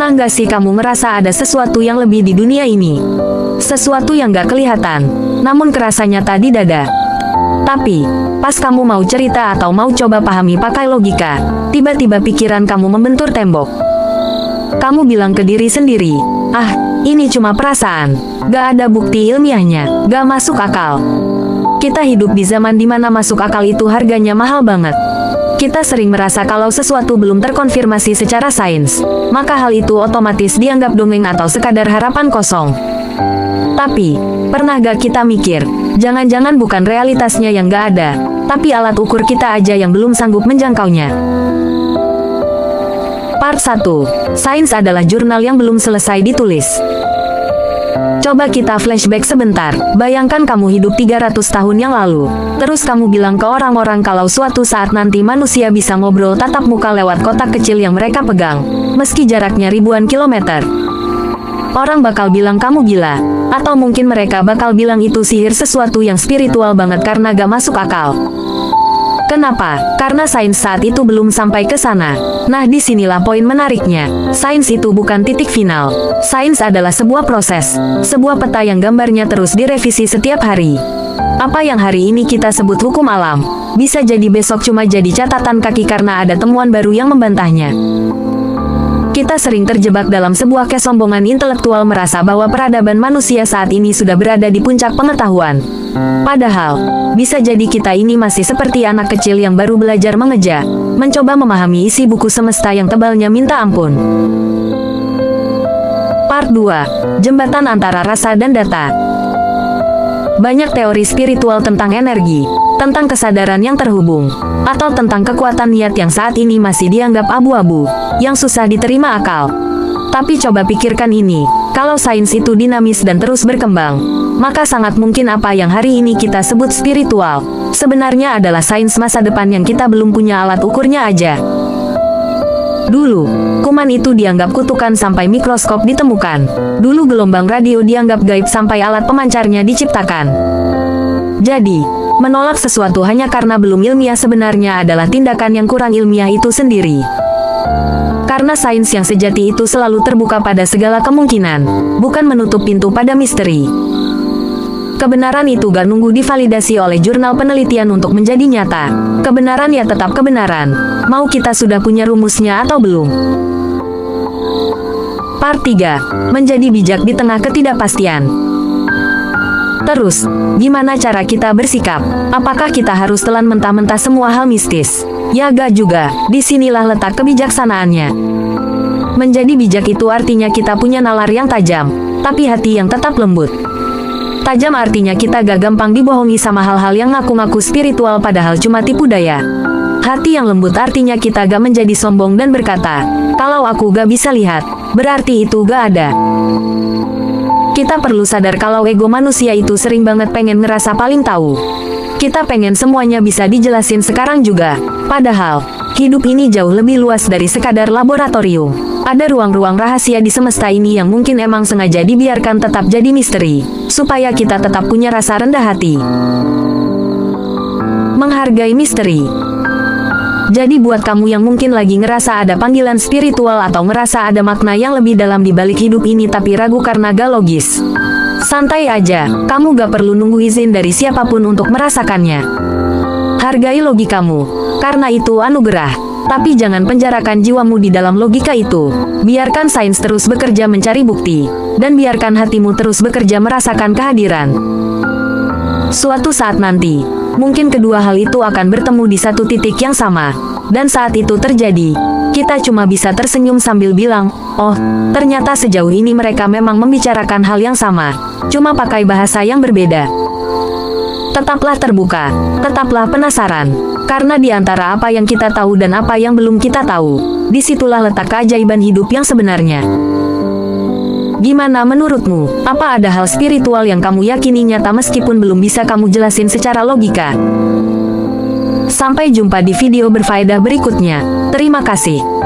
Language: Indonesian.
Pernah nggak sih kamu merasa ada sesuatu yang lebih di dunia ini? Sesuatu yang nggak kelihatan, namun kerasa nyata di dada. Tapi, pas kamu mau cerita atau mau coba pahami pakai logika, tiba-tiba pikiran kamu membentur tembok. Kamu bilang ke diri sendiri, ah, ini cuma perasaan, gak ada bukti ilmiahnya, gak masuk akal. Kita hidup di zaman dimana masuk akal itu harganya mahal banget. Kita sering merasa kalau sesuatu belum terkonfirmasi secara sains, maka hal itu otomatis dianggap dongeng atau sekadar harapan kosong. Tapi, pernah gak kita mikir, jangan-jangan bukan realitasnya yang gak ada, tapi alat ukur kita aja yang belum sanggup menjangkaunya. Part 1. Sains adalah jurnal yang belum selesai ditulis. Coba kita flashback sebentar, bayangkan kamu hidup 300 tahun yang lalu. Terus kamu bilang ke orang-orang kalau suatu saat nanti manusia bisa ngobrol tatap muka lewat kotak kecil yang mereka pegang, meski jaraknya ribuan kilometer. Orang bakal bilang kamu gila, atau mungkin mereka bakal bilang itu sihir sesuatu yang spiritual banget karena gak masuk akal. Kenapa? Karena sains saat itu belum sampai ke sana. Nah, disinilah poin menariknya. Sains itu bukan titik final. Sains adalah sebuah proses, sebuah peta yang gambarnya terus direvisi setiap hari. Apa yang hari ini kita sebut hukum alam, bisa jadi besok cuma jadi catatan kaki karena ada temuan baru yang membantahnya. Kita sering terjebak dalam sebuah kesombongan intelektual merasa bahwa peradaban manusia saat ini sudah berada di puncak pengetahuan. Padahal, bisa jadi kita ini masih seperti anak kecil yang baru belajar mengeja, mencoba memahami isi buku semesta yang tebalnya minta ampun. Part 2. Jembatan antara rasa dan data. Banyak teori spiritual tentang energi, tentang kesadaran yang terhubung, atau tentang kekuatan niat yang saat ini masih dianggap abu-abu, yang susah diterima akal. Tapi coba pikirkan ini, kalau sains itu dinamis dan terus berkembang, maka sangat mungkin apa yang hari ini kita sebut spiritual, sebenarnya adalah sains masa depan yang kita belum punya alat ukurnya aja. Dulu, kuman itu dianggap kutukan sampai mikroskop ditemukan. Dulu gelombang radio dianggap gaib sampai alat pemancarnya diciptakan. Jadi, menolak sesuatu hanya karena belum ilmiah sebenarnya adalah tindakan yang kurang ilmiah itu sendiri. Karena sains yang sejati itu selalu terbuka pada segala kemungkinan, bukan menutup pintu pada misteri. Kebenaran itu gak nunggu divalidasi oleh jurnal penelitian untuk menjadi nyata. Kebenaran ya tetap kebenaran, mau kita sudah punya rumusnya atau belum. Part 3. Menjadi bijak di tengah ketidakpastian. Terus, gimana cara kita bersikap? Apakah kita harus telan mentah-mentah semua hal mistis? Ya gak juga, disinilah letak kebijaksanaannya. Menjadi bijak itu artinya kita punya nalar yang tajam, tapi hati yang tetap lembut. Tajam artinya kita gak gampang dibohongi sama hal-hal yang ngaku-ngaku spiritual padahal cuma tipu daya. Hati yang lembut artinya kita gak menjadi sombong dan berkata, kalau aku gak bisa lihat, berarti itu gak ada. Kita perlu sadar kalau ego manusia itu sering banget pengen ngerasa paling tahu. Kita pengen semuanya bisa dijelasin sekarang juga. Padahal, hidup ini jauh lebih luas dari sekadar laboratorium. Ada ruang-ruang rahasia di semesta ini yang mungkin emang sengaja dibiarkan tetap jadi misteri, supaya kita tetap punya rasa rendah hati. Menghargai misteri. Jadi buat kamu yang mungkin lagi ngerasa ada panggilan spiritual atau ngerasa ada makna yang lebih dalam di balik hidup ini tapi ragu karena gak logis, santai aja, kamu gak perlu nunggu izin dari siapapun untuk merasakannya. Hargai logikamu, karena itu anugerah. Tapi jangan penjarakan jiwamu di dalam logika itu. Biarkan sains terus bekerja mencari bukti, dan biarkan hatimu terus bekerja merasakan kehadiran. Suatu saat nanti, mungkin kedua hal itu akan bertemu di satu titik yang sama. Dan saat itu terjadi, kita cuma bisa tersenyum sambil bilang, oh, ternyata sejauh ini mereka memang membicarakan hal yang sama, cuma pakai bahasa yang berbeda. Tetaplah terbuka, tetaplah penasaran, karena di antara apa yang kita tahu dan apa yang belum kita tahu, disitulah letak keajaiban hidup yang sebenarnya. Gimana menurutmu? Apa ada hal spiritual yang kamu yakini nyata meskipun belum bisa kamu jelasin secara logika? Sampai jumpa di video berfaedah berikutnya. Terima kasih.